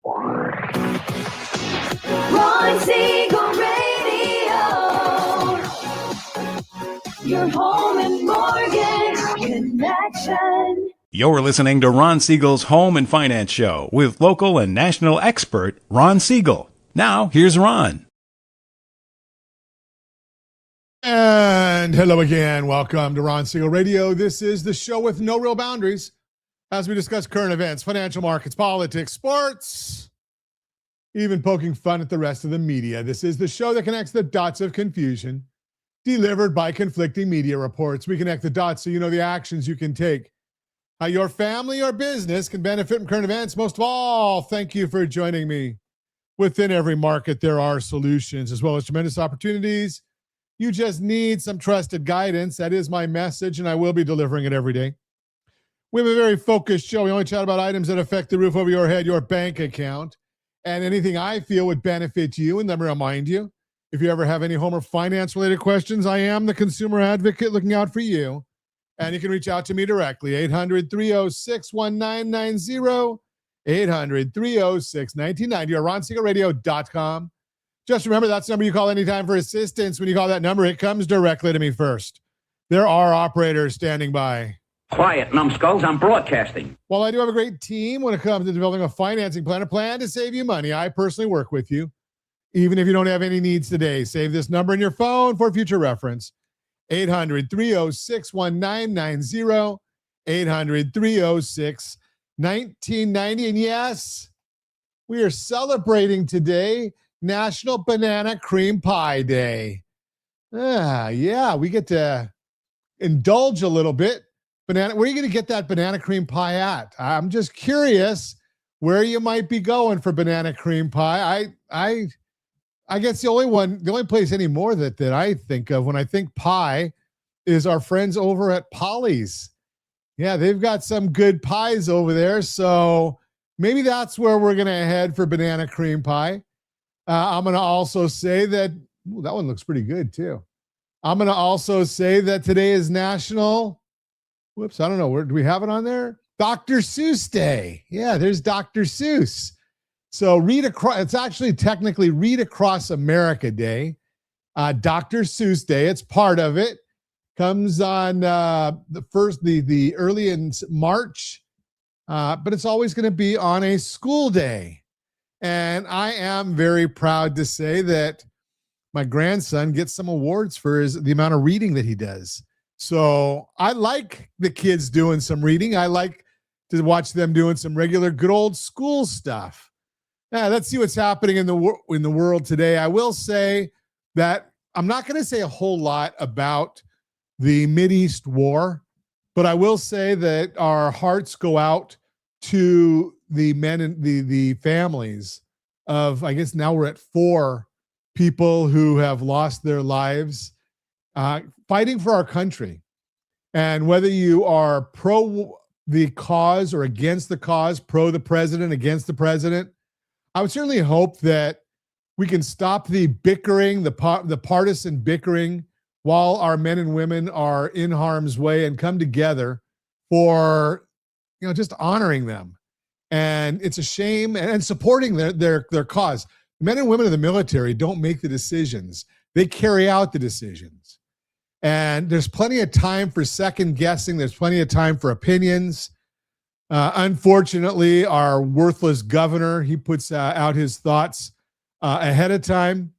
Ron Siegel Radio, your home and mortgage connection. You're listening to Ron Siegel's Home and Finance Show with local and national expert Ron Siegel. Now, here's Ron. And hello again. Welcome to Ron Siegel Radio. This is the show with no real boundaries as we discuss current events, financial markets, politics, sports, even poking fun at the rest of the media. This is the show that connects the dots of confusion delivered by conflicting media reports. We connect the dots so you know the actions you can take, how your family or business can benefit from current events. Most of all, thank you for joining me. Within every market, there are solutions as well as tremendous opportunities. You just need some trusted guidance. That is my message, and I will be delivering it every day. We have a very focused show. We only chat about items that affect the roof over your head, your bank account, and anything I feel would benefit you. And let me remind you, if you ever have any home or finance-related questions, I am the consumer advocate looking out for you. And you can reach out to me directly, 800-306-1990, 800-306-1990, or RonSiegelRadio.com. Just remember, that's the number you call anytime for assistance. When you call that number, it comes directly to me first. There are operators standing by. Quiet, numbskulls, I'm broadcasting. While I do have a great team when it comes to developing a financing plan, a plan to save you money, I personally work with you. Even if you don't have any needs today, save this number in your phone for future reference. 800-306-1990, 800-306-1990. And yes, we are celebrating today National Banana Cream Pie Day. Yeah, we get to indulge a little bit. Where are you going to get that banana cream pie at? I'm just curious where you might be going for banana cream pie. I guess the only place anymore that I think of when I think pie is our friends over at Polly's. Yeah, they've got some good pies over there. So maybe that's where we're going to head for banana cream pie. I'm going to also say that that one looks pretty good too. I'm going to also say that today is National, I don't know, do we have it on there? Dr. Seuss Day. Yeah, there's Dr. Seuss. So it's actually technically Read Across America Day. Dr. Seuss Day, it's part of it. Comes on the early in March, but it's always going to be on a school day. And I am very proud to say that my grandson gets some awards for the amount of reading that he does. So I like the kids doing some reading. I like to watch them doing some regular good old school stuff. Now, let's see what's happening in the world today. I will say that I'm not going to say a whole lot about the Mideast war, but I will say that our hearts go out to the men and the families of, I guess now we're at 4 people who have lost their lives fighting for our country. And whether you are pro the cause or against the cause, pro the president, against the president, I would certainly hope that we can stop the bickering, the partisan bickering, while our men and women are in harm's way, and come together for, just honoring them. And it's a shame, and supporting their cause. Men and women of the military don't make the decisions. They carry out the decisions. And there's plenty of time for second guessing. There's plenty of time for opinions. Unfortunately, our worthless governor, he puts out his thoughts ahead of time.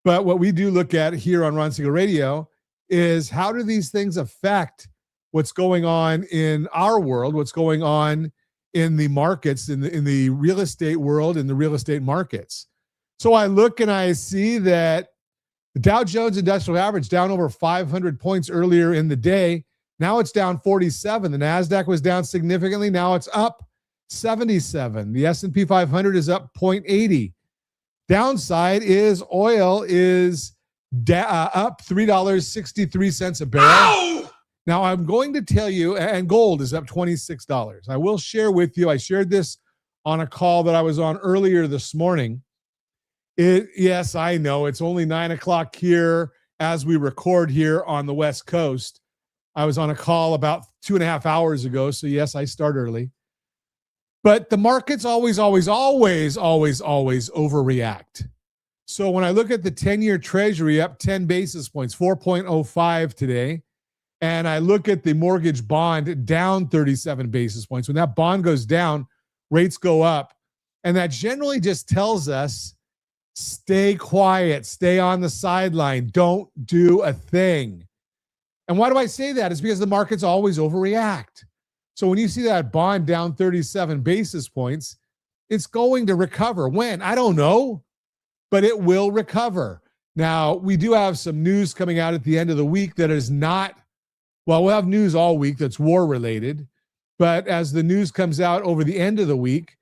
But what we do look at here on Ron Siegel Radio is, how do these things affect what's going on in our world, what's going on in the markets, in the real estate world, in the real estate markets. So I look and I see that the Dow Jones Industrial Average down over 500 points earlier in the day. Now it's down 47. The NASDAQ was down significantly. Now it's up 77. The S&P 500 is up 0.80. Downside is oil is up $3.63 a barrel. Ow! Now, I'm going to tell you, and gold is up $26. I will share with you, I shared this on a call that I was on earlier this morning. Yes, I know, it's only 9 o'clock here as we record here on the West Coast. I was on a call about 2.5 hours ago, so yes, I start early. But the markets always overreact. So when I look at the 10-year Treasury up 10 basis points, 4.05 today, and I look at the mortgage bond down 37 basis points, when that bond goes down, rates go up. And that generally just tells us, stay quiet, stay on the sideline, don't do a thing. And why do I say that? It's because the markets always overreact. So when you see that bond down 37 basis points, it's going to recover. When? I don't know, but it will recover. Now, we do have some news coming out at the end of the week that is not, well, we'll have news all week that's war related. But as the news comes out over the end of the week,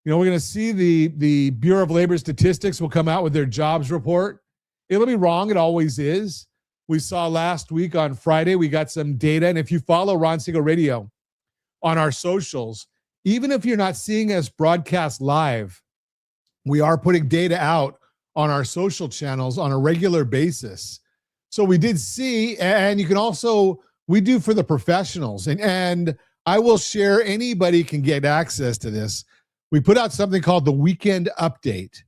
we're going to see the Bureau of Labor Statistics will come out with their jobs report. It'll be wrong. It always is. We saw last week on Friday, we got some data. And if you follow Ron Siegel Radio on our socials, even if you're not seeing us broadcast live, we are putting data out on our social channels on a regular basis. So we did see, and you can also, we do for the professionals. And I will share, anybody can get access to this. We put out something called the Weekend Update.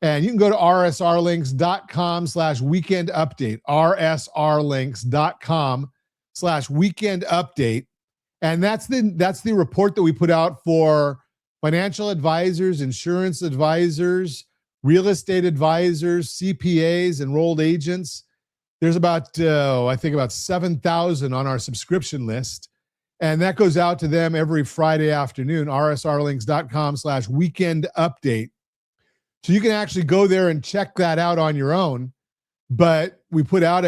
And you can go to rsrlinks.com/weekend update, rsrlinks.com/weekend update. And that's the report that we put out for financial advisors, insurance advisors, real estate advisors, CPAs, enrolled agents. There's about, I think about 7,000 on our subscription list. And that goes out to them every Friday afternoon, rsrlinks.com/weekend update. So you can actually go there and check that out on your own. But we put out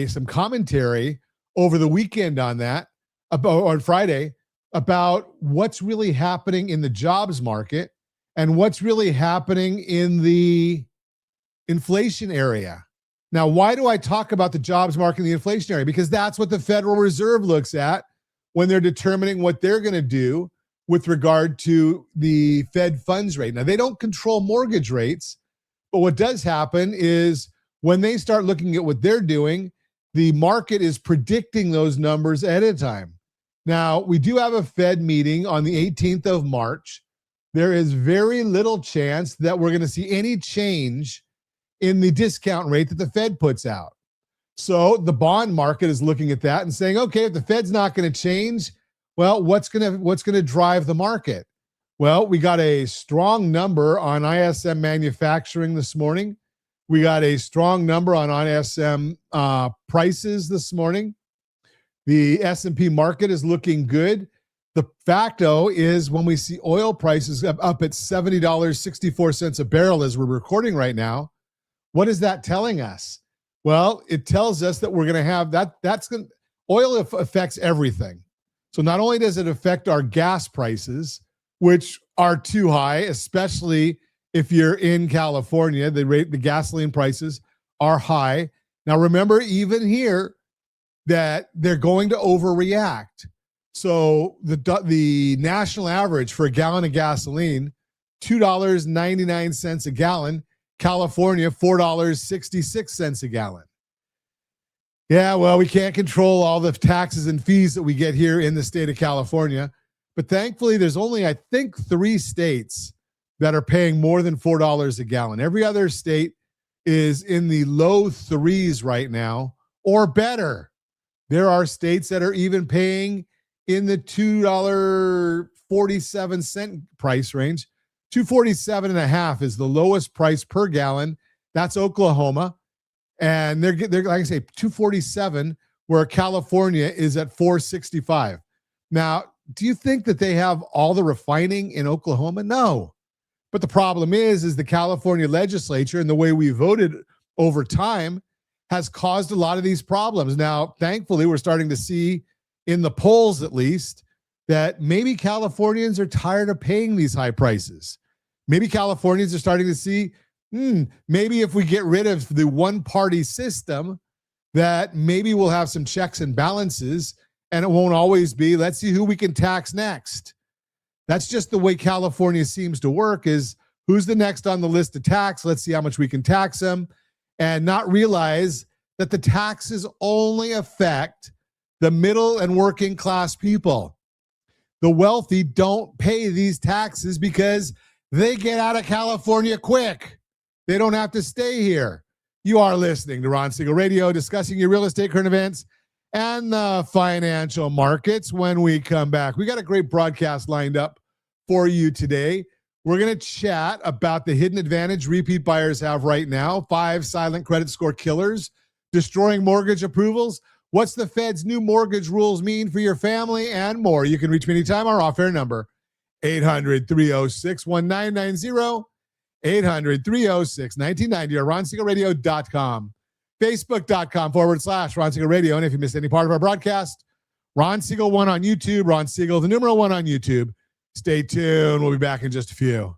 some commentary over the weekend on that, on Friday, about what's really happening in the jobs market and what's really happening in the inflation area. Now, why do I talk about the jobs market and the inflation area? Because that's what the Federal Reserve looks at when they're determining what they're going to do with regard to the Fed funds rate. Now, they don't control mortgage rates, but what does happen is when they start looking at what they're doing, the market is predicting those numbers ahead of time. Now, we do have a Fed meeting on the 18th of March. There is very little chance that we're going to see any change in the discount rate that the Fed puts out. So the bond market is looking at that and saying, okay, if the Fed's not going to change, well, what's going to drive the market? Well, we got a strong number on ISM manufacturing this morning. We got a strong number on ISM prices this morning. The S&P market is looking good. The fact, though, is when we see oil prices up at $70.64 a barrel as we're recording right now, what is that telling us? Well, it tells us that we're going to have oil affects everything. So not only does it affect our gas prices, which are too high, especially if you're in California, the gasoline prices are high. Now, remember, even here, that they're going to overreact. So the national average for a gallon of gasoline, $2.99 a gallon. California, $4.66 a gallon. Yeah, well, we can't control all the taxes and fees that we get here in the state of California. But thankfully, there's only, I think, 3 states that are paying more than $4 a gallon. Every other state is in the low 3s right now or better. There are states that are even paying in the $2.47 price range. $2.47.5 is the lowest price per gallon. That's Oklahoma. And they're like I say, $2.47, where California is at $4.65. Now, do you think that they have all the refining in Oklahoma? No. But the problem is the California legislature and the way we voted over time has caused a lot of these problems. Now, thankfully, we're starting to see in the polls, at least, that maybe Californians are tired of paying these high prices. Maybe Californians are starting to see, maybe if we get rid of the one-party system, that maybe we'll have some checks and balances, and it won't always be, let's see who we can tax next. That's just the way California seems to work, is who's the next on the list to tax? Let's see how much we can tax them, and not realize that the taxes only affect the middle and working class people. The wealthy don't pay these taxes because they get out of California quick. They don't have to stay here. You are listening to Ron Siegel Radio, discussing your real estate current events and the financial markets. When we come back, we got a great broadcast lined up for you today. We're going to chat about the hidden advantage repeat buyers have right now, 5 silent credit score killers, destroying mortgage approvals, what's the Fed's new mortgage rules mean for your family, and more. You can reach me anytime. Our off-air number, 800-306-1990, 800-306-1990, or RonSiegelRadio.com, Facebook.com/Ron Siegel Radio. And if you missed any part of our broadcast, Ron Siegel 1 on YouTube, Ron Siegel, the numeral 1 on YouTube. Stay tuned. We'll be back in just a few.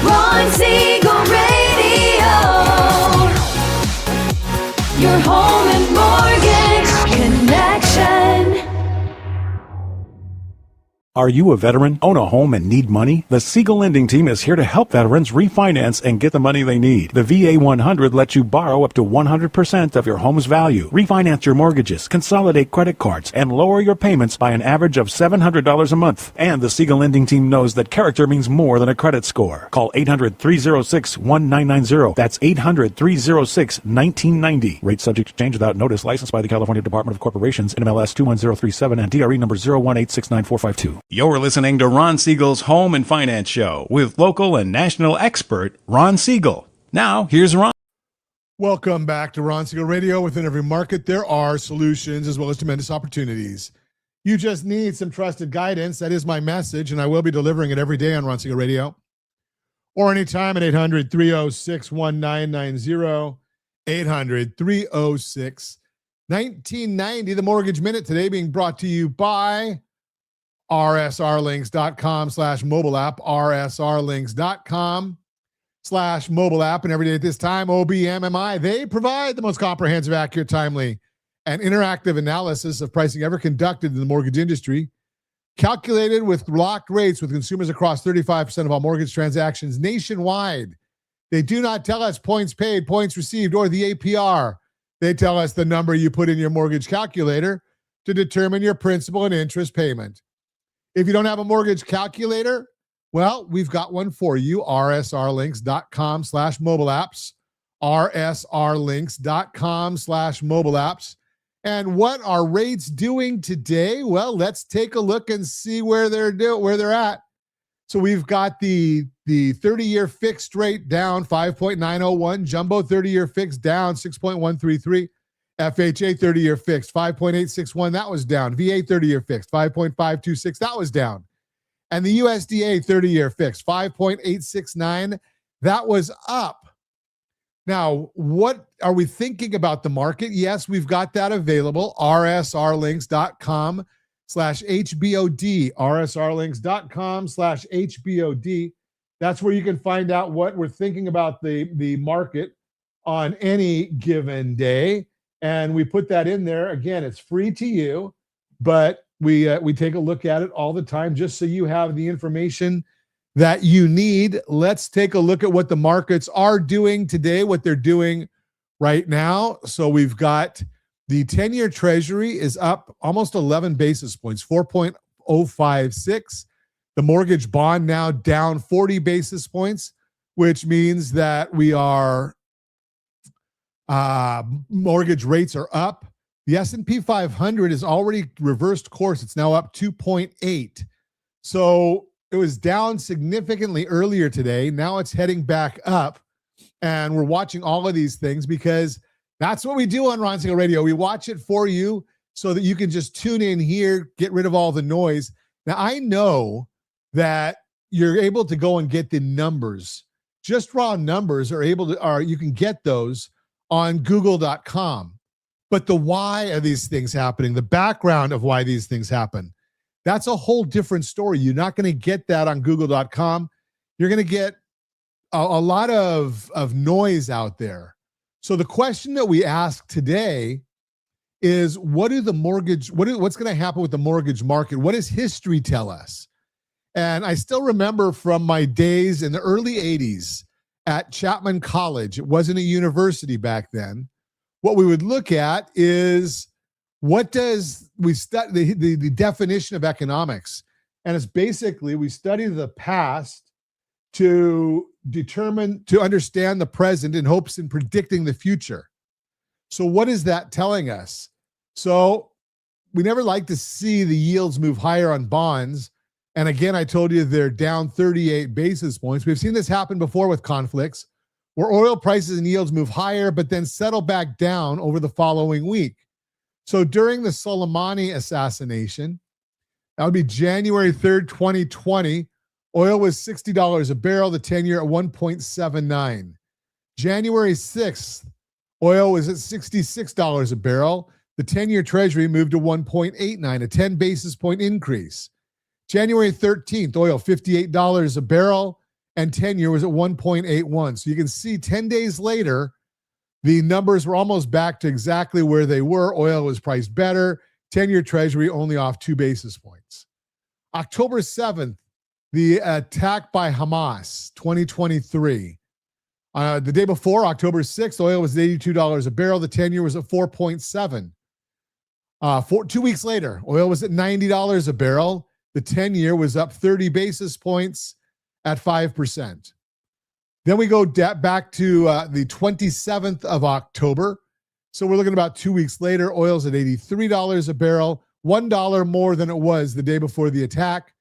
Ron Siegel Radio. Your home and mortgage connection. Are you a veteran, own a home, and need money? The Siegel Lending Team is here to help veterans refinance and get the money they need. The VA 100 lets you borrow up to 100% of your home's value, refinance your mortgages, consolidate credit cards, and lower your payments by an average of $700 a month. And the Siegel Lending Team knows that character means more than a credit score. Call 800-306-1990. That's 800-306-1990. Rate subject to change without notice. Licensed by the California Department of Corporations, NMLS 21037, and DRE number 018694452. You're listening to Ron Siegel's Home and Finance Show with local and national expert Ron Siegel. Now, here's Ron. Welcome back to Ron Siegel Radio. Within every market, there are solutions as well as tremendous opportunities. You just need some trusted guidance. That is my message, and I will be delivering it every day on Ron Siegel Radio. Or anytime at 800-306-1990, 800-306-1990. The Mortgage Minute today being brought to you by rsrlinks.com/mobile app, rsrlinks.com/mobile app. And every day at this time, OBMMI, they provide the most comprehensive, accurate, timely, and interactive analysis of pricing ever conducted in the mortgage industry, calculated with locked rates with consumers across 35% of all mortgage transactions nationwide. They do not tell us points paid, points received, or the APR. They tell us the number you put in your mortgage calculator to determine your principal and interest payment. If you don't have a mortgage calculator, well, we've got one for you, rsrlinks.com/mobile apps, rsrlinks.com/mobile apps. And what are rates doing today? Well, let's take a look and see where they're at. So we've got the 30-year fixed rate down 5.901, jumbo 30-year fixed down 6.133. FHA 30-year fixed, 5.861, that was down. VA 30-year fixed, 5.526, that was down. And the USDA 30-year fixed, 5.869, that was up. Now, what are we thinking about the market? Yes, we've got that available, rsrlinks.com/HBOD, rsrlinks.com/HBOD. That's where you can find out what we're thinking about the market on any given day. And we put that in there. Again, it's free to you, but we take a look at it all the time just so you have the information that you need. Let's take a look at what the markets are doing today, what they're doing right now. So we've got the 10-year Treasury is up almost 11 basis points, 4.056. The mortgage bond now down 40 basis points, which means that we are mortgage rates are up. The S&P 500 is already reversed course. It's now up 2.8. So it was down significantly earlier today. Now it's heading back up. And we're watching all of these things because that's what we do on Ron Siegel Radio. We watch it for you so that you can just tune in here, get rid of all the noise. Now, I know that you're able to go and get the numbers. Just raw numbers you can get those on google.com. But the why of these things happening, the background of why these things happen, that's a whole different story. You're not going to get that on google.com. You're going to get a lot of noise out there. So the question that we ask today is, what's going to happen with the mortgage market? What does history tell us? And I still remember from my days in the early 80s at Chapman College. It wasn't a university back then. What we would look at is what does we study the definition of economics. And it's basically we study the past to understand the present in hopes in predicting the future. So what is that telling us? So we never like to see the yields move higher on bonds. And again, I told you they're down 38 basis points. We've seen this happen before with conflicts where oil prices and yields move higher, but then settle back down over the following week. So during the Soleimani assassination, that would be January 3rd, 2020, oil was $60 a barrel, the 10-year at 1.79. January 6th, oil was at $66 a barrel. The 10-year treasury moved to 1.89, a 10 basis point increase. January 13th, oil $58 a barrel, and 10-year was at 1.81. So you can see 10 days later, the numbers were almost back to exactly where they were. Oil was priced better. 10-year treasury only off 2 basis points. October 7th, the attack by Hamas, 2023. The day before, October 6th, oil was $82 a barrel. The 10-year was at 4.7. 2 weeks later, oil was at $90 a barrel. The 10-year was up 30 basis points at 5%. Then we go back to the 27th of October. So we're looking about 2 weeks later. Oil's at $83 a barrel, $1 more than it was the day before the attack.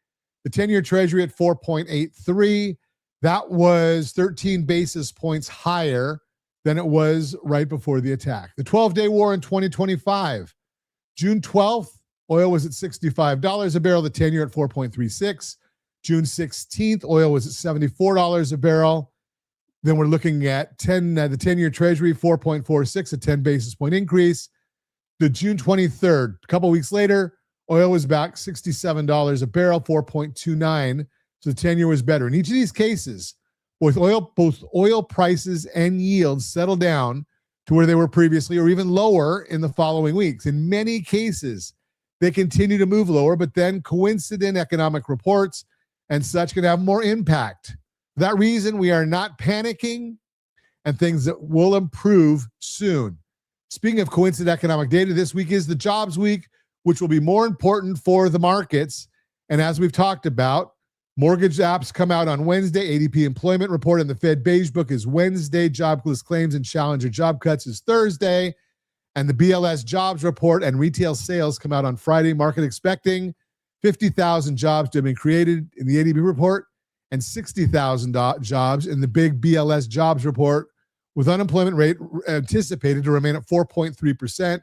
The 10-year treasury at 4.83. That was 13 basis points higher than it was right before the attack. The 12-day war in 2025. June 12th, oil was at $65 a barrel, the 10-year at 4.36. June 16th, oil was at $74 a barrel. Then we're looking at the 10-year treasury, 4.46, a 10 basis point increase. The June 23rd, a couple weeks later, oil was back $67 a barrel, 4.29. So the 10-year was better. In each of these cases, both oil prices and yields settled down to where they were previously or even lower in the following weeks. In many cases, they continue to move lower, but then coincident economic reports and such can have more impact. For that reason, we are not panicking and things that will improve soon. Speaking of coincident economic data, this week is the jobs week, which will be more important for the markets. And as we've talked about, mortgage apps come out on Wednesday. ADP employment report and the Fed Beige Book is Wednesday. Jobless claims and challenger job cuts is Thursday. And the BLS jobs report and retail sales come out on Friday. Market expecting 50,000 jobs to have been created in the ADP report and 60,000 jobs in the big BLS jobs report, with unemployment rate anticipated to remain at 4.3%.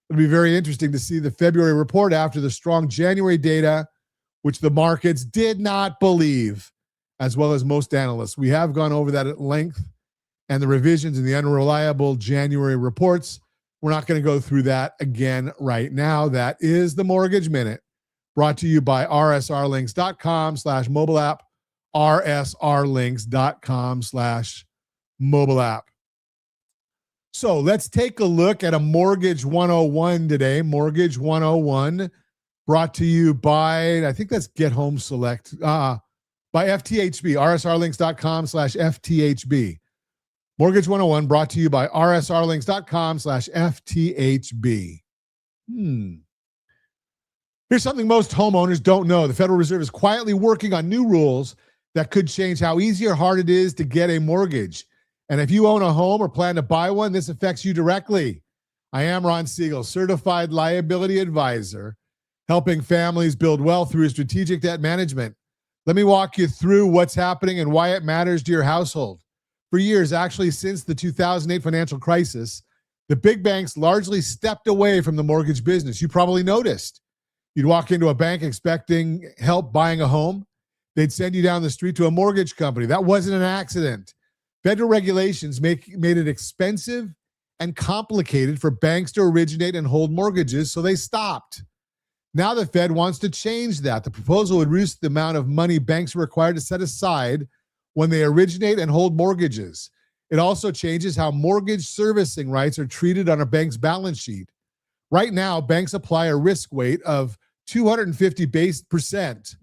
It'll be very interesting to see the February report after the strong January data, which the markets did not believe, as well as most analysts. We have gone over that at length, and the revisions in the unreliable January reports. We're not going to go through that again right now. That is the Mortgage Minute, brought to you by rsrlinks.com/mobile app, rsrlinks.com/mobile app. So let's take a look at a Mortgage 101 today. Mortgage 101 brought to you by, I think that's Get Home Select, by FTHB, rsrlinks.com/FTHB. Mortgage 101 brought to you by rsrlinks.com/FTHB. Here's something most homeowners don't know. The Federal Reserve is quietly working on new rules that could change how easy or hard it is to get a mortgage. And if you own a home or plan to buy one, this affects you directly. I am Ron Siegel, certified liability advisor, helping families build wealth through strategic debt management. Let me walk you through what's happening and why it matters to your household. For years, actually since the 2008 financial crisis, the big banks largely stepped away from the mortgage business. You probably noticed. You'd walk into a bank expecting help buying a home. They'd send you down the street to a mortgage company. That wasn't an accident. Federal regulations made it expensive and complicated for banks to originate and hold mortgages, so they stopped. Now the Fed wants to change that. The proposal would reduce the amount of money banks are required to set aside when they originate and hold mortgages. It also changes how mortgage servicing rights are treated on a bank's balance sheet. Right now, banks apply a risk weight of 250%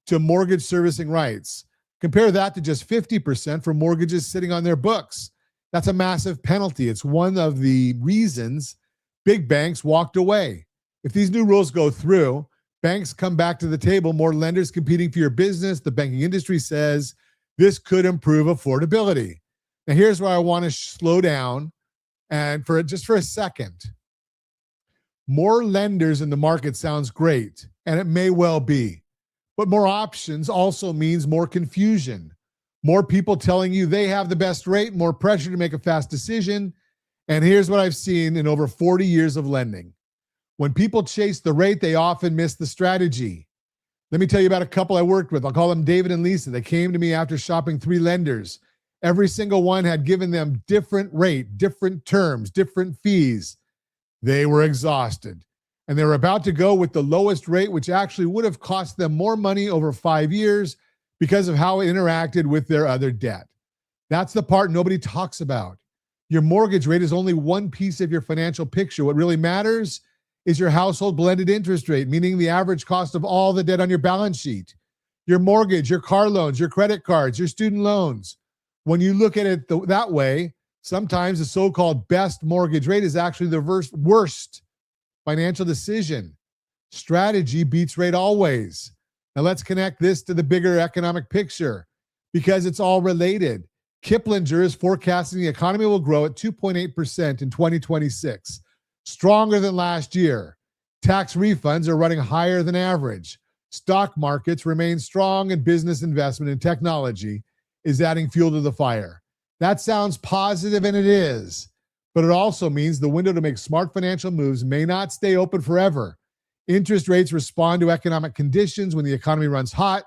to mortgage servicing rights. Compare that to just 50% for mortgages sitting on their books. That's a massive penalty. It's one of the reasons big banks walked away. If these new rules go through, banks come back to the table, more lenders competing for your business. The banking industry says this could improve affordability. Now, here's where I want to slow down and for a second. More lenders in the market sounds great, and it may well be. But more options also means more confusion. More people telling you they have the best rate, more pressure to make a fast decision. And here's what I've seen in over 40 years of lending. When people chase the rate, they often miss the strategy. Let me tell you about a couple I worked with. I'll call them David and Lisa. They came to me after shopping 3 lenders. Every single one had given them different rate, different terms, different fees. They were exhausted. And they were about to go with the lowest rate, which actually would have cost them more money over 5 years because of how it interacted with their other debt. That's the part nobody talks about. Your mortgage rate is only one piece of your financial picture. What really matters is your household blended interest rate, meaning the average cost of all the debt on your balance sheet. Your mortgage, your car loans, your credit cards, your student loans. When you look at it that way, sometimes the so-called best mortgage rate is actually the worst financial decision. Strategy beats rate always. Now let's connect this to the bigger economic picture because it's all related. Kiplinger is forecasting the economy will grow at 2.8% in 2026, stronger than last year. Tax refunds are running higher than average. Stock markets remain strong, and business investment in technology is adding fuel to the fire. That sounds positive, and it is, but it also means the window to make smart financial moves may not stay open forever. Interest rates respond to economic conditions. When the economy runs hot,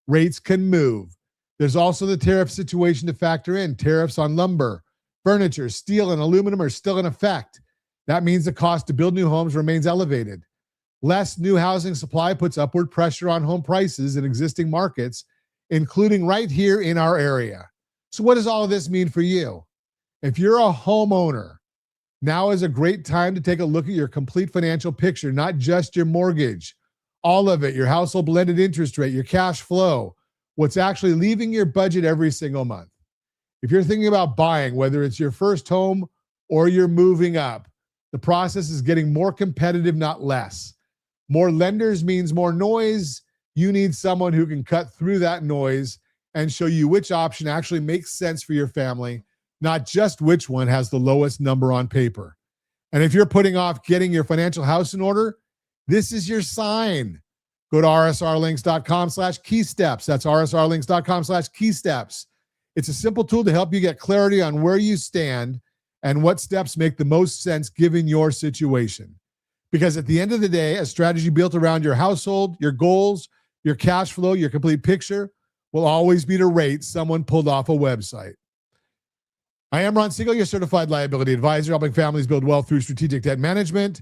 rates can move. There's also the tariff situation to factor in. Tariffs on lumber, furniture, steel, and aluminum are still in effect. That means the cost to build new homes remains elevated. Less new housing supply puts upward pressure on home prices in existing markets, including right here in our area. So what does all of this mean for you? If you're a homeowner, now is a great time to take a look at your complete financial picture, not just your mortgage, all of it, your household blended interest rate, your cash flow, what's actually leaving your budget every single month. If you're thinking about buying, whether it's your first home or you're moving up, the process is getting more competitive, not less. More lenders means more noise. You need someone who can cut through that noise and show you which option actually makes sense for your family, not just which one has the lowest number on paper. And if you're putting off getting your financial house in order, this is your sign. Go to rsrlinks.com/keysteps. That's rsrlinks.com/keysteps. It's a simple tool to help you get clarity on where you stand and what steps make the most sense given your situation. Because at the end of the day, a strategy built around your household, your goals, your cash flow, your complete picture will always beat a rate someone pulled off a website. I am Ron Siegel, your certified liability advisor, helping families build wealth through strategic debt management.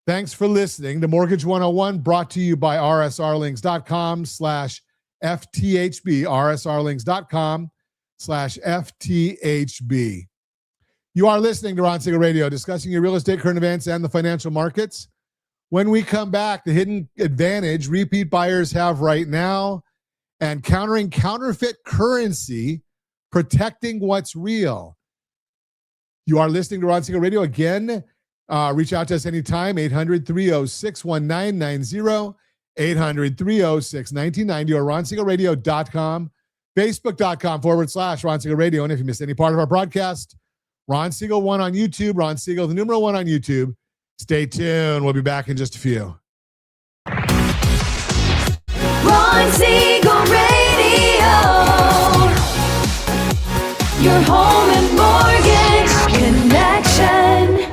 Thanks for listening to Mortgage 101, brought to you by rsrlinks.com/FTHB, rsrlinks.com/FTHB. You are listening to Ron Siegel Radio, discussing your real estate, current events, and the financial markets. When we come back, the hidden advantage repeat buyers have right now and countering counterfeit currency, protecting what's real. You are listening to Ron Siegel Radio. Again, reach out to us anytime, 800-306-1990, 800-306-1990, or ronsiegelradio.com, facebook.com/Ron Siegel Radio. And if you missed any part of our broadcast, Ron Siegel 1 on YouTube, Ron Siegel, the numeral 1 on YouTube. Stay tuned. We'll be back in just a few. Ron Siegel Radio. Your home and mortgage connection.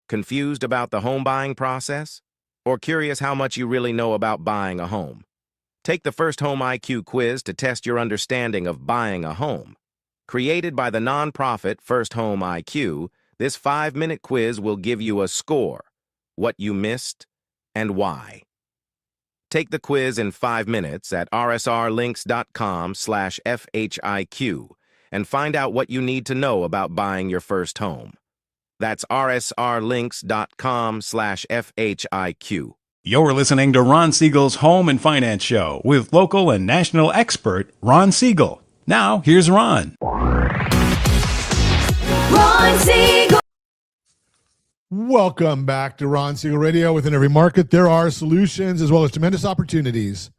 Confused about the home buying process? Or curious how much you really know about buying a home? Take the First Home IQ quiz to test your understanding of buying a home. Created by the nonprofit First Home IQ, this 5-minute quiz will give you a score, what you missed, and why. Take the quiz in 5 minutes at rsrlinks.com/FHIQ and find out what you need to know about buying your first home. That's rsrlinks.com/FHIQ. You're listening to Ron Siegel's Home and Finance Show with local and national expert Ron Siegel. Now, here's Ron. Ron Siegel. Welcome back to Ron Siegel Radio. Within every market, there are solutions as well as tremendous opportunities.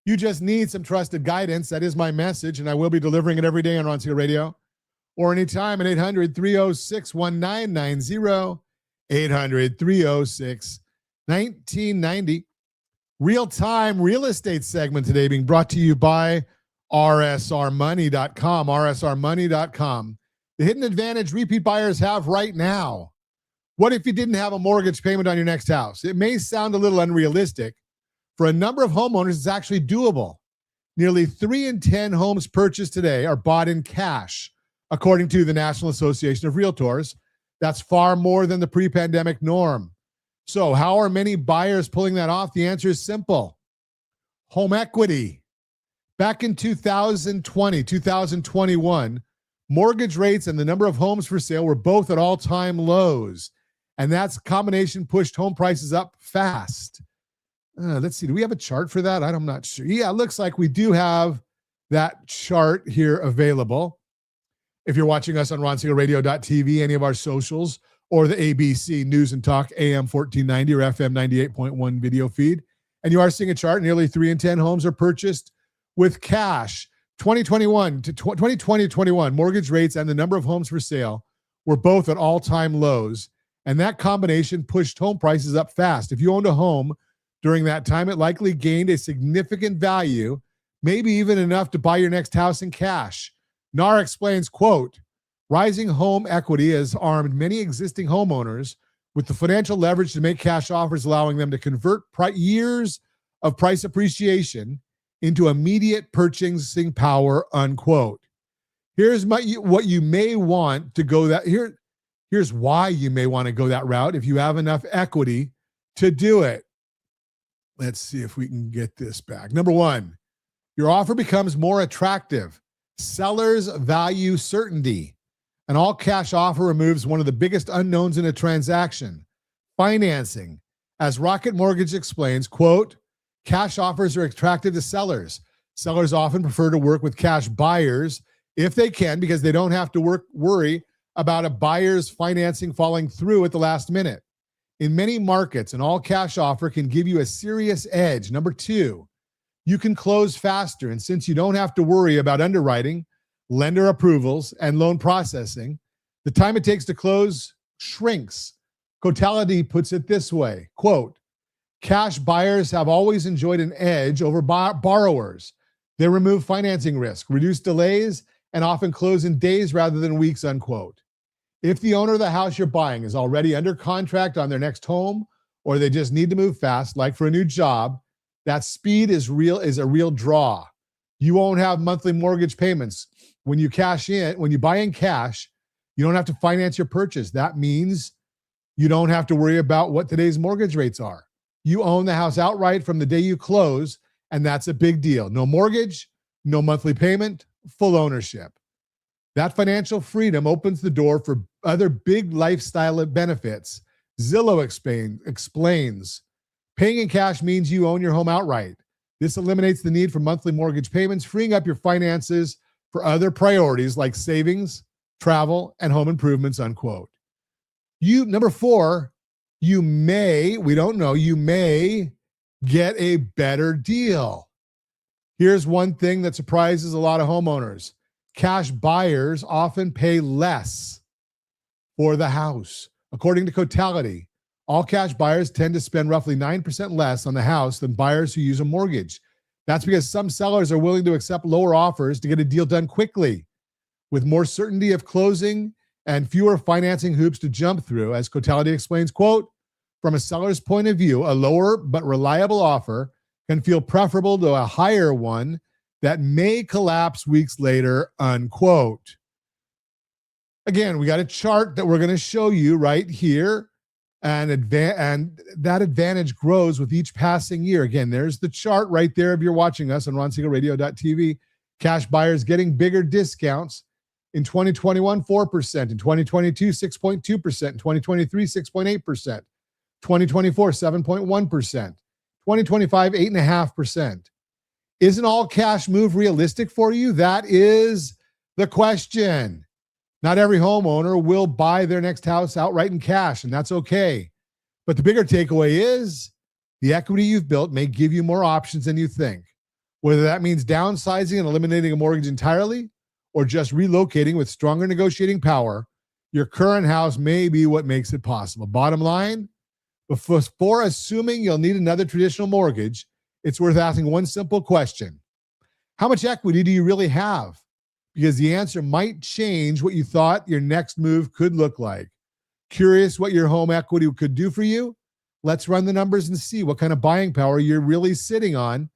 You just need some trusted guidance. That is my message, and I will be delivering it every day on Ron Siegel Radio or anytime at 800-306-1990, 800-306-1990. Real-time real estate segment today being brought to you by rsrmoney.com, rsrmoney.com. The hidden advantage repeat buyers have right now. What if you didn't have a mortgage payment on your next house? It may sound a little unrealistic. For a number of homeowners, it's actually doable. Nearly 3 in 10 homes purchased today are bought in cash, according to the National Association of Realtors. That's far more than the pre-pandemic norm. So how are many buyers pulling that off? The answer is simple. Home equity. Back in 2020, 2021, mortgage rates and the number of homes for sale were both at all-time lows. And that combination pushed home prices up fast. Let's see. Do we have a chart for that? I'm not sure. Yeah, it looks like we do have that chart here available. If you're watching us on ronsiegelradio.tv, any of our socials, or the ABC News and Talk AM 1490 or FM 98.1 video feed, and you are seeing a chart, nearly 3 in 10 homes are purchased with cash. 2021 to 2020-21, mortgage rates and the number of homes for sale were both at all-time lows, and that combination pushed home prices up fast. If you owned a home during that time, it likely gained a significant value, maybe even enough to buy your next house in cash. NAR explains, quote, rising home equity has armed many existing homeowners with the financial leverage to make cash offers, allowing them to convert years of price appreciation into immediate purchasing power, unquote. Here's what you may want to go that here's why you may want to go that route if you have enough equity to do it. Let's see if we can get this back. Number one, your offer becomes more attractive. Sellers value certainty. An all-cash offer removes one of the biggest unknowns in a transaction, financing. As Rocket Mortgage explains, quote, cash offers are attractive to sellers. Sellers often prefer to work with cash buyers if they can because they don't have to worry about a buyer's financing falling through at the last minute. In many markets, an all-cash offer can give you a serious edge. Number two, you can close faster. And since you don't have to worry about underwriting, lender approvals, and loan processing, the time it takes to close shrinks. Cotality puts it this way, quote, cash buyers have always enjoyed an edge over borrowers. They remove financing risk, reduce delays, and often close in days rather than weeks, unquote. If the owner of the house you're buying is already under contract on their next home, or they just need to move fast, like for a new job, that speed is a real draw. You won't have monthly mortgage payments. When you buy in cash, you don't have to finance your purchase. That means you don't have to worry about what today's mortgage rates are. You own the house outright from the day you close, and that's a big deal. No mortgage, no monthly payment, full ownership. That financial freedom opens the door for other big lifestyle benefits. Zillow explains, paying in cash means you own your home outright. This eliminates the need for monthly mortgage payments, freeing up your finances for other priorities like savings, travel, and home improvements, unquote. Number four, you may get a better deal. Here's one thing that surprises a lot of homeowners. Cash buyers often pay less for the house. According to Cotality, all cash buyers tend to spend roughly 9% less on the house than buyers who use a mortgage. That's because some sellers are willing to accept lower offers to get a deal done quickly, with more certainty of closing and fewer financing hoops to jump through. As Cotality explains, quote, from a seller's point of view, a lower but reliable offer can feel preferable to a higher one that may collapse weeks later, unquote. Again, we got a chart that we're going to show you right here, and that advantage grows with each passing year. Again, there's the chart right there if you're watching us on ronsiegelradio.tv. Cash buyers getting bigger discounts. In 2021, 4%. In 2022, 6.2%. In 2023, 6.8%. 2024, 7.1%. 2025, 8.5%. Is an all cash move realistic for you? That is the question. Not every homeowner will buy their next house outright in cash, and that's okay. But the bigger takeaway is the equity you've built may give you more options than you think. Whether that means downsizing and eliminating a mortgage entirely, or just relocating with stronger negotiating power, your current house may be what makes it possible. Bottom line, before assuming you'll need another traditional mortgage, it's worth asking one simple question. How much equity do you really have? Because the answer might change what you thought your next move could look like. Curious what your home equity could do for you? Let's run the numbers and see what kind of buying power you're really sitting on.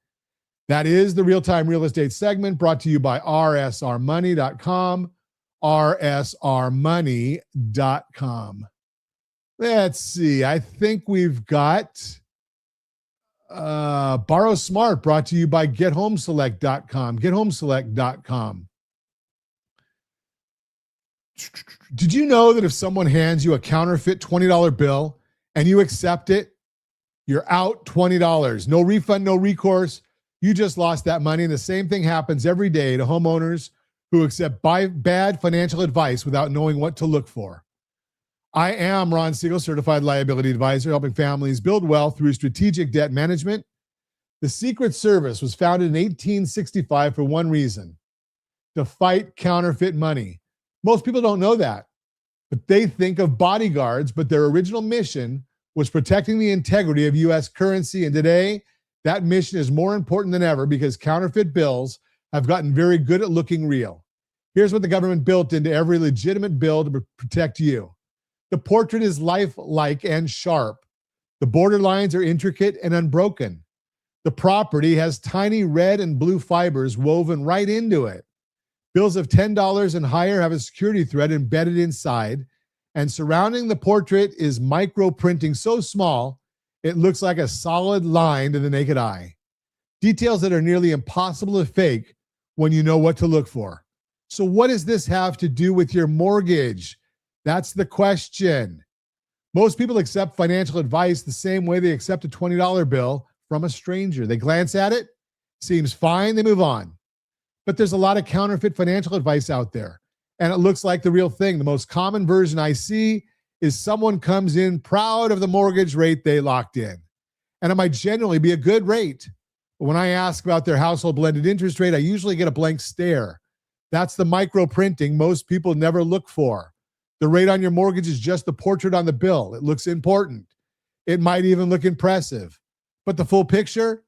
That is the Real-Time Real Estate segment brought to you by rsrmoney.com, rsrmoney.com. Let's see. I think we've got Borrow Smart brought to you by gethomeselect.com, gethomeselect.com. Did you know that if someone hands you a counterfeit $20 bill and you accept it, you're out $20? No refund, no recourse. You just lost that money. And the same thing happens every day to homeowners who accept bad financial advice without knowing what to look for. I am Ron Siegel, certified liability advisor, helping families build wealth through strategic debt management. The Secret Service was founded in 1865 for one reason: to fight counterfeit money. Most people don't know that, but they think of bodyguards, but their original mission was protecting the integrity of U.S. currency. And today, that mission is more important than ever because counterfeit bills have gotten very good at looking real. Here's what the government built into every legitimate bill to protect you. The portrait is lifelike and sharp. The border lines are intricate and unbroken. The property has tiny red and blue fibers woven right into it. Bills of $10 and higher have a security thread embedded inside, and surrounding the portrait is micro printing so small it looks like a solid line to the naked eye. Details that are nearly impossible to fake when you know what to look for. So what does this have to do with your mortgage? That's the question. Most people accept financial advice the same way they accept a $20 bill from a stranger. They glance at it, seems fine, they move on. But there's a lot of counterfeit financial advice out there, and it looks like the real thing. The most common version I see is someone comes in proud of the mortgage rate they locked in. And it might generally be a good rate. But when I ask about their household blended interest rate, I usually get a blank stare. That's the micro printing most people never look for. The rate on your mortgage is just the portrait on the bill. It looks important. It might even look impressive. But the full picture,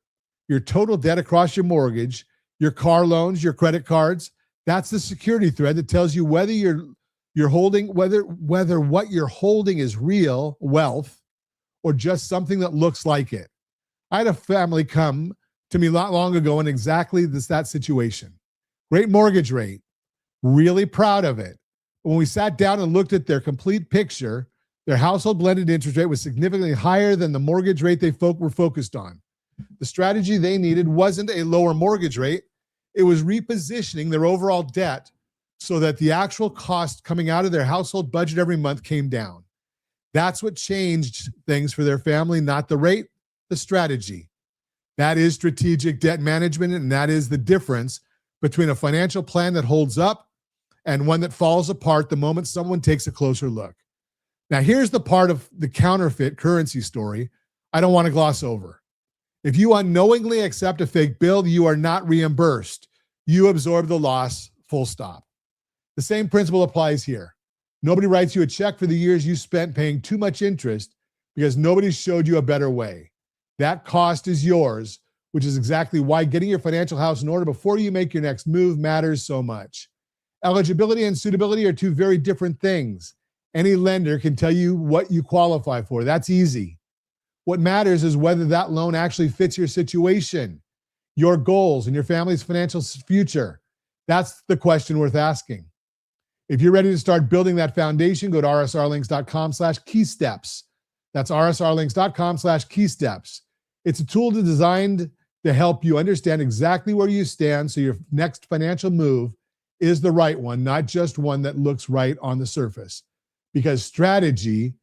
your total debt across your mortgage, your car loans, your credit cards, that's the security thread that tells you whether whether what you're holding is real wealth or just something that looks like it. I had a family come to me not long ago in exactly that situation. Great mortgage rate, really proud of it. When we sat down and looked at their complete picture, their household blended interest rate was significantly higher than the mortgage rate they were focused on. The strategy they needed wasn't a lower mortgage rate. It was repositioning their overall debt so that the actual cost coming out of their household budget every month came down. That's what changed things for their family, not the rate, the strategy. That is strategic debt management, and that is the difference between a financial plan that holds up and one that falls apart the moment someone takes a closer look. Now, here's the part of the counterfeit currency story I don't want to gloss over. If you unknowingly accept a fake bill, you are not reimbursed. You absorb the loss, full stop. The same principle applies here. Nobody writes you a check for the years you spent paying too much interest because nobody showed you a better way. That cost is yours, which is exactly why getting your financial house in order before you make your next move matters so much. Eligibility and suitability are two very different things. Any lender can tell you what you qualify for. That's easy. What matters is whether that loan actually fits your situation, your goals, and your family's financial future. That's the question worth asking. If you're ready to start building that foundation, go to rsrlinks.com/keysteps. That's rsrlinks.com/keysteps. It's a tool designed to help you understand exactly where you stand so your next financial move is the right one, not just one that looks right on the surface. Because strategy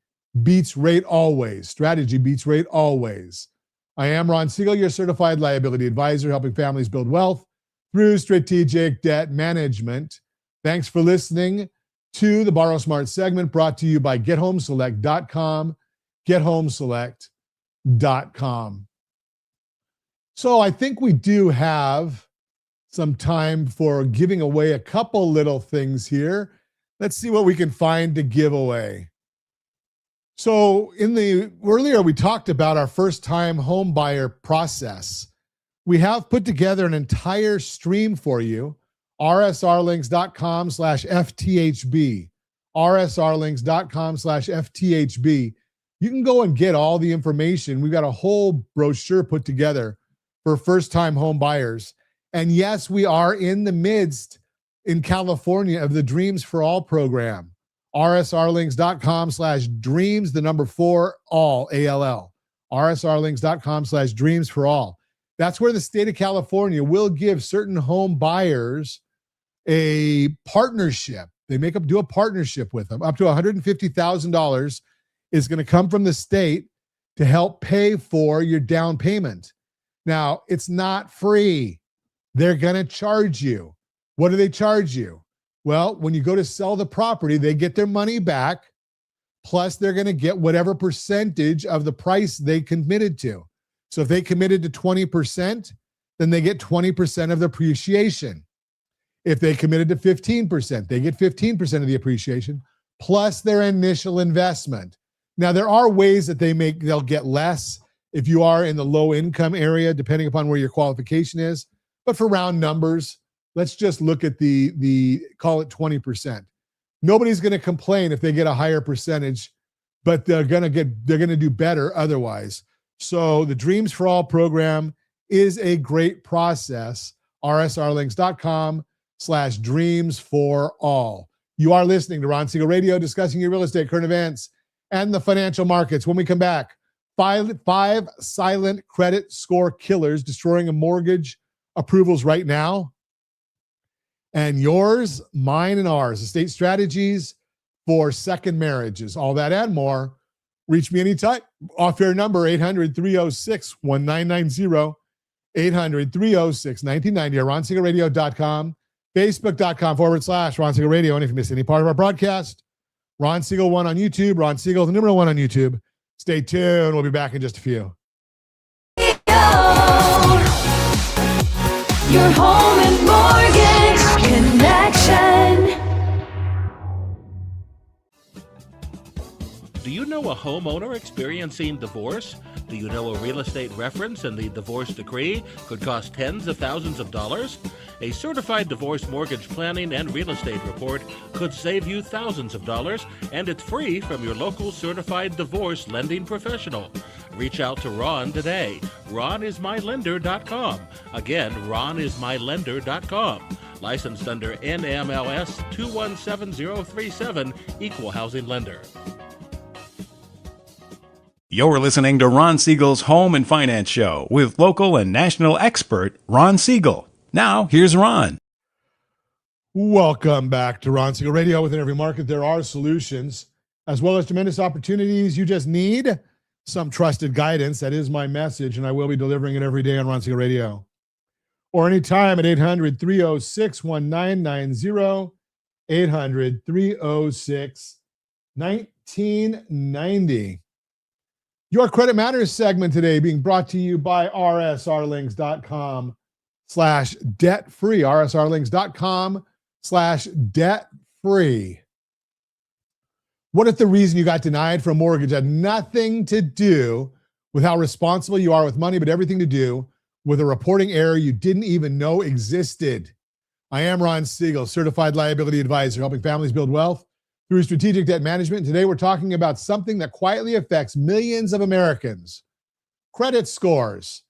beats rate always. Strategy beats rate always. I am Ron Siegel, your certified liability advisor, helping families build wealth through strategic debt management. Thanks for listening to the Borrow Smart segment brought to you by GetHomeSelect.com, GetHomeSelect.com. So I think we do have some time for giving away a couple little things here. Let's see what we can find to give away. So earlier we talked about our first-time home buyer process. We have put together an entire stream for you, rsrlinks.com/FTHB, rsrlinks.com/FTHB. You can go and get all the information. We've got a whole brochure put together for first-time home buyers. And yes, we are in the midst in California of the Dreams for All program. rsrlinks.com/dreams, the number 4, all, ALL. rsrlinks.com/dreams for all. That's where the state of California will give certain home buyers a partnership. They do a partnership with them. Up to $150,000 is going to come from the state to help pay for your down payment. Now, it's not free. They're going to charge you. What do they charge you? Well, when you go to sell the property, they get their money back, plus they're going to get whatever percentage of the price they committed to. So if they committed to 20%, then they get 20% of the appreciation. If they committed to 15%, they get 15% of the appreciation, plus their initial investment. Now, there are ways that they'll get less if you are in the low income area, depending upon where your qualification is. But for round numbers, let's just look at call it 20%. Nobody's going to complain if they get a higher percentage, but they're going to do better otherwise. So the Dreams for All program is a great process. rsrlinks.com/dreams for all. You are listening to Ron Siegel Radio, discussing your real estate, current events, and the financial markets. When we come back, five silent credit score killers destroying a mortgage approvals right now. And yours, mine, and ours, estate strategies for second marriages, all that and more. Reach me anytime. Off-air number 800-306-1990, 800-306-1990, or RonSiegelRadio.com, Facebook.com/Ron Siegel Radio. And if you miss any part of our broadcast, Ron Siegel 1 on YouTube, Ron Siegel, the number 1 on YouTube. Stay tuned. We'll be back in just a few. Your home and mortgage connection. Do you know a homeowner experiencing divorce? Do you know a real estate reference and the divorce decree could cost tens of thousands of dollars? A certified divorce mortgage planning and real estate report could save you thousands of dollars, and it's free from your local certified divorce lending professional. Reach out to Ron today. RonIsMyLender.com. Again, RonIsMyLender.com. Licensed under NMLS 217037, Equal Housing Lender. You're listening to Ron Siegel's Home and Finance Show with local and national expert Ron Siegel. Now, here's Ron. Welcome back to Ron Siegel Radio. Within every market, there are solutions, as well as tremendous opportunities. You just need some trusted guidance. That is my message, and I will be delivering it every day on Ron Siegel Radio. Or anytime at 800-306-1990, 800-306-1990. Your Credit Matters segment today being brought to you by rsrlinks.com/debt-free, rsrlinks.com/debt-free. What if the reason you got denied for a mortgage had nothing to do with how responsible you are with money, but everything to do with a reporting error you didn't even know existed? I am Ron Siegel, certified liability advisor, helping families build wealth through strategic debt management. Today, we're talking about something that quietly affects millions of Americans: credit scores.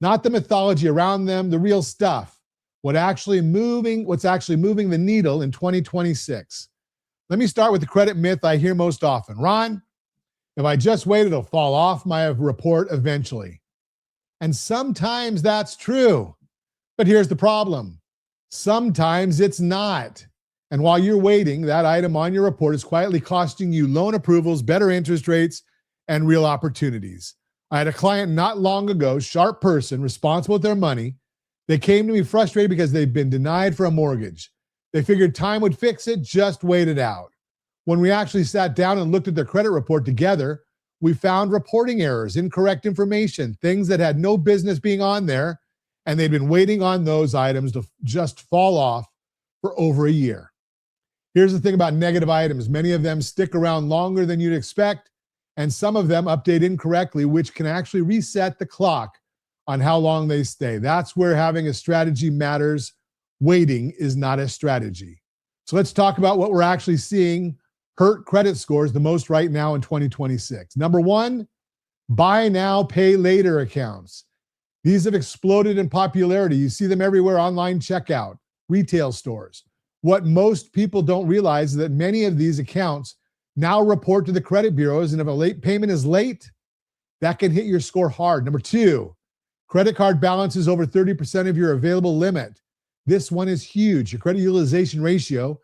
Not the mythology around them, the real stuff. What's actually moving the needle in 2026. Let me start with the credit myth I hear most often. Ron, if I just wait, it'll fall off my report eventually. And sometimes that's true. But here's the problem. Sometimes it's not. And while you're waiting, that item on your report is quietly costing you loan approvals, better interest rates, and real opportunities. I had a client not long ago, sharp person, responsible with their money. They came to me frustrated because they've been denied for a mortgage. They figured time would fix it, just wait it out. When we actually sat down and looked at their credit report together, we found reporting errors, incorrect information, things that had no business being on there, and they'd been waiting on those items to just fall off for over a year. Here's the thing about negative items. Many of them stick around longer than you'd expect, and some of them update incorrectly, which can actually reset the clock on how long they stay. That's where having a strategy matters. Waiting is not a strategy. So let's talk about what we're actually seeing hurt credit scores the most right now in 2026. Number one, buy now, pay later accounts. These have exploded in popularity. You see them everywhere, online checkout, retail stores. What most people don't realize is that many of these accounts now report to the credit bureaus, and if a late payment is late, that can hit your score hard. Number two, credit card balance is over 30% of your available limit. This one is huge. Your credit utilization ratio,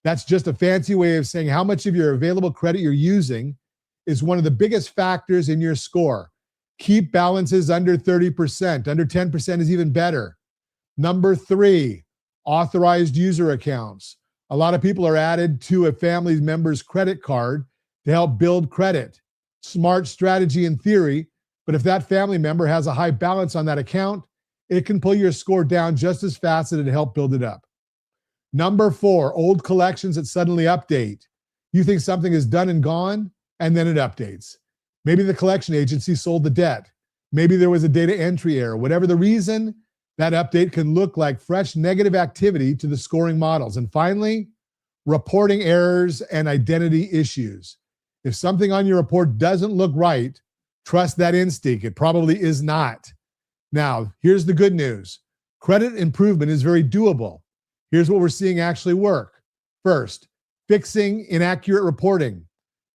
that's just a fancy way of saying how much of your available credit you're using, is one of the biggest factors in your score. Keep balances under 30%. Under 10% is even better. Number three, authorized user accounts. A lot of people are added to a family member's credit card to help build credit. Smart strategy in theory, but if that family member has a high balance on that account, it can pull your score down just as fast as it helped build it up. Number four, old collections that suddenly update. You think something is done and gone, and then it updates. Maybe the collection agency sold the debt. Maybe there was a data entry error. Whatever the reason, that update can look like fresh negative activity to the scoring models. And finally, reporting errors and identity issues. If something on your report doesn't look right, trust that instinct. It probably is not. Now, here's the good news. Credit improvement is very doable. Here's what we're seeing actually work. First, fixing inaccurate reporting.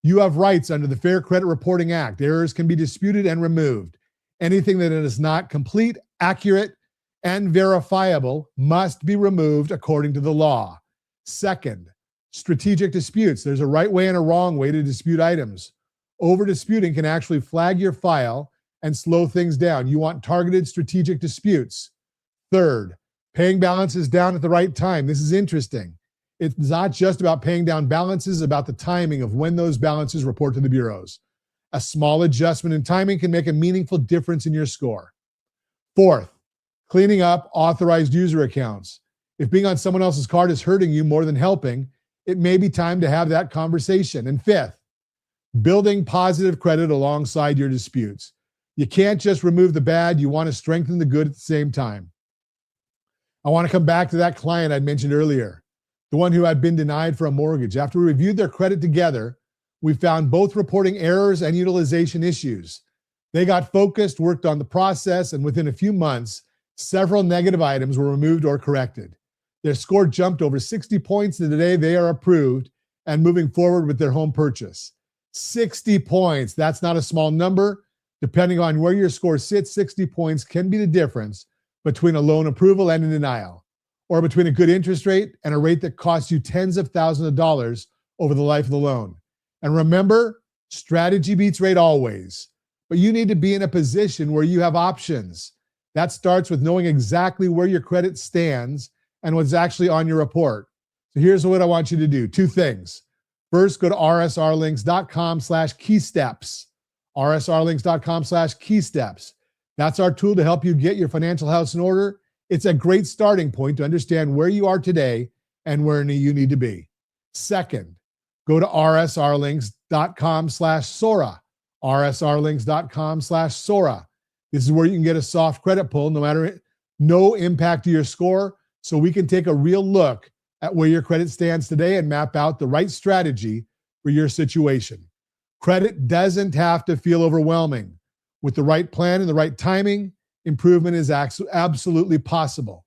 You have rights under the Fair Credit Reporting Act. Errors can be disputed and removed. Anything that is not complete, accurate, and verifiable must be removed according to the law. Second, strategic disputes. There's a right way and a wrong way to dispute items. Over disputing can actually flag your file and slow things down. You want targeted strategic disputes. Third, paying balances down at the right time. This is interesting. It's not just about paying down balances, it's about the timing of when those balances report to the bureaus. A small adjustment in timing can make a meaningful difference in your score. Fourth, cleaning up authorized user accounts. If being on someone else's card is hurting you more than helping, it may be time to have that conversation. And fifth, building positive credit alongside your disputes. You can't just remove the bad, you want to strengthen the good at the same time. I want to come back to that client I mentioned earlier, the one who had been denied for a mortgage. After we reviewed their credit together, we found both reporting errors and utilization issues. They got focused, worked on the process, and within a few months, several negative items were removed or corrected. Their score jumped over 60 points, and today they are approved and moving forward with their home purchase. 60 points, that's not a small number. Depending on where your score sits, 60 points can be the difference between a loan approval and a denial, or between a good interest rate and a rate that costs you tens of thousands of dollars over the life of the loan. And remember, strategy beats rate always, but you need to be in a position where you have options. That starts with knowing exactly where your credit stands and what's actually on your report. So here's what I want you to do. Two things. First, go to rsrlinks.com/keysteps. rsrlinks.com/keysteps. That's our tool to help you get your financial house in order. It's a great starting point to understand where you are today and where you need to be. Second, go to rsrlinks.com/Sora. rsrlinks.com/Sora. This is where you can get a soft credit pull, no impact to your score, so we can take a real look at where your credit stands today and map out the right strategy for your situation. Credit doesn't have to feel overwhelming. With the right plan and the right timing, improvement is absolutely possible.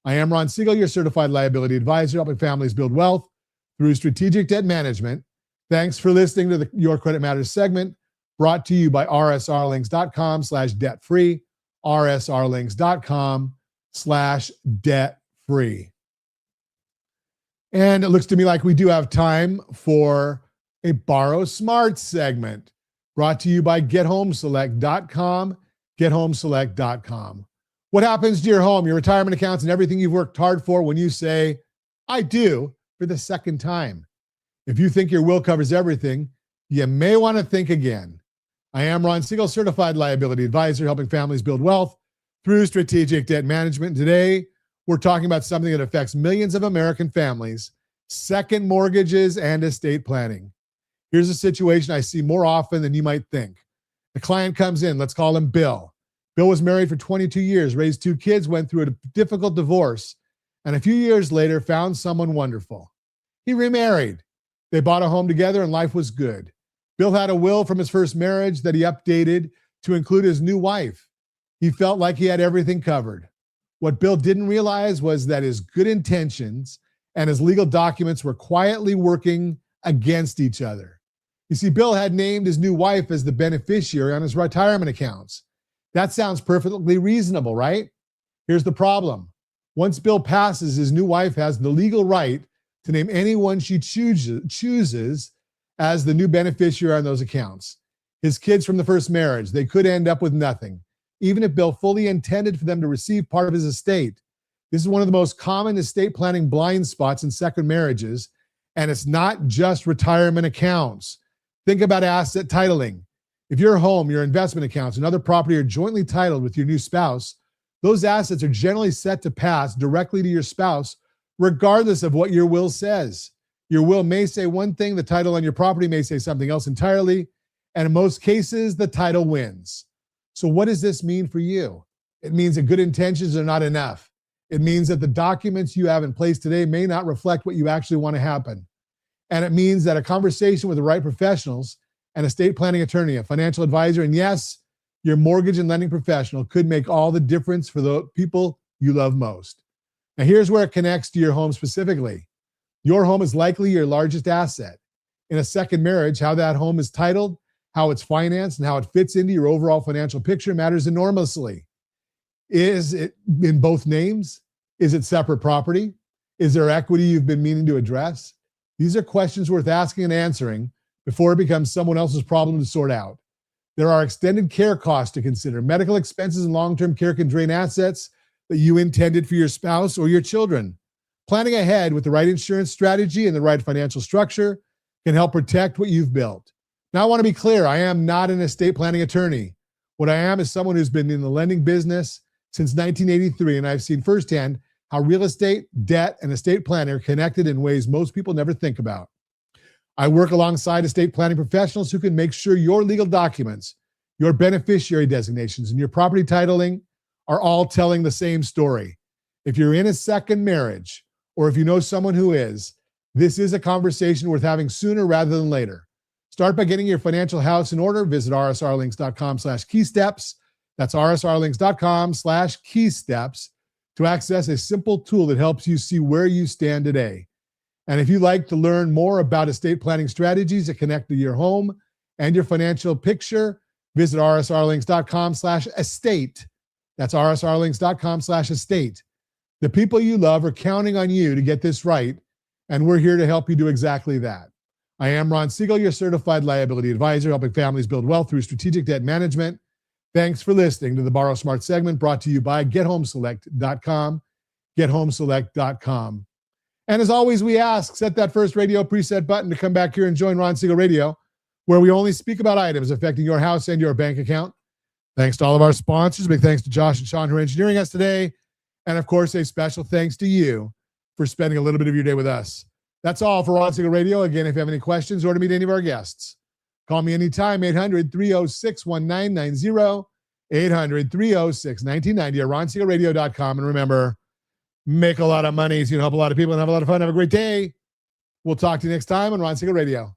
I am Ron Siegel, your certified liability advisor, helping families build wealth through strategic debt management. Thanks for listening to the Your Credit Matters segment, brought to you by rsrlinks.com/debt-free, rsrlinks.com/debt-free. And it looks to me like we do have time for a Borrow Smart segment brought to you by GetHomeSelect.com, GetHomeSelect.com. What happens to your home, your retirement accounts, and everything you've worked hard for when you say, I do, for the second time? If you think your will covers everything, you may want to think again. I am Ron Siegel, certified liability advisor, helping families build wealth through strategic debt management. Today, we're talking about something that affects millions of American families: second mortgages and estate planning. Here's a situation I see more often than you might think. A client comes in, let's call him Bill. Bill was married for 22 years, raised 2 kids, went through a difficult divorce, and a few years later found someone wonderful. He remarried. They bought a home together and life was good. Bill had a will from his first marriage that he updated to include his new wife. He felt like he had everything covered. What Bill didn't realize was that his good intentions and his legal documents were quietly working against each other. You see, Bill had named his new wife as the beneficiary on his retirement accounts. That sounds perfectly reasonable, right? Here's the problem. Once Bill passes, his new wife has the legal right to name anyone she chooses as the new beneficiary on those accounts. His kids from the first marriage, they could end up with nothing, even if Bill fully intended for them to receive part of his estate. This is one of the most common estate planning blind spots in second marriages, and it's not just retirement accounts. Think about asset titling. If your home, your investment accounts, and other property are jointly titled with your new spouse, those assets are generally set to pass directly to your spouse, regardless of what your will says. Your will may say one thing, the title on your property may say something else entirely, and in most cases, the title wins. So what does this mean for you? It means that good intentions are not enough. It means that the documents you have in place today may not reflect what you actually want to happen. And it means that a conversation with the right professionals, an estate planning attorney, a financial advisor, and yes, your mortgage and lending professional could make all the difference for the people you love most. Now, here's where it connects to your home specifically. Your home is likely your largest asset. In a second marriage, how that home is titled, how it's financed, and how it fits into your overall financial picture matters enormously. Is it in both names? Is it separate property? Is there equity you've been meaning to address? These are questions worth asking and answering before it becomes someone else's problem to sort out. There are extended care costs to consider. Medical expenses and long-term care can drain assets that you intended for your spouse or your children. Planning ahead with the right insurance strategy and the right financial structure can help protect what you've built. Now, I want to be clear, I am not an estate planning attorney. What I am is someone who's been in the lending business since 1983, and I've seen firsthand how real estate, debt, and estate planning are connected in ways most people never think about. I work alongside estate planning professionals who can make sure your legal documents, your beneficiary designations, and your property titling are all telling the same story. If you're in a second marriage, or if you know someone who is, this is a conversation worth having sooner rather than later. Start by getting your financial house in order. Visit rsrlinks.com/keysteps. That's rsrlinks.com/keysteps to access a simple tool that helps you see where you stand today. And if you'd like to learn more about estate planning strategies that connect to your home and your financial picture, visit rsrlinks.com/estate. That's rsrlinks.com/estate. The people you love are counting on you to get this right, and we're here to help you do exactly that. I am Ron Siegel, your certified liability advisor, helping families build wealth through strategic debt management. Thanks for listening to the Borrow Smart segment brought to you by GetHomeSelect.com, GetHomeSelect.com. And as always, we ask, set that first radio preset button to come back here and join Ron Siegel Radio, where we only speak about items affecting your house and your bank account. Thanks to all of our sponsors. Big thanks to Josh and Sean who are engineering us today. And of course, a special thanks to you for spending a little bit of your day with us. That's all for Ron Siegel Radio. Again, if you have any questions or to meet any of our guests, call me anytime, 800-306-1990, 800-306-1990 at ronsiegelradio.com. And remember, make a lot of money so you can help a lot of people and have a lot of fun. Have a great day. We'll talk to you next time on Ron Siegel Radio.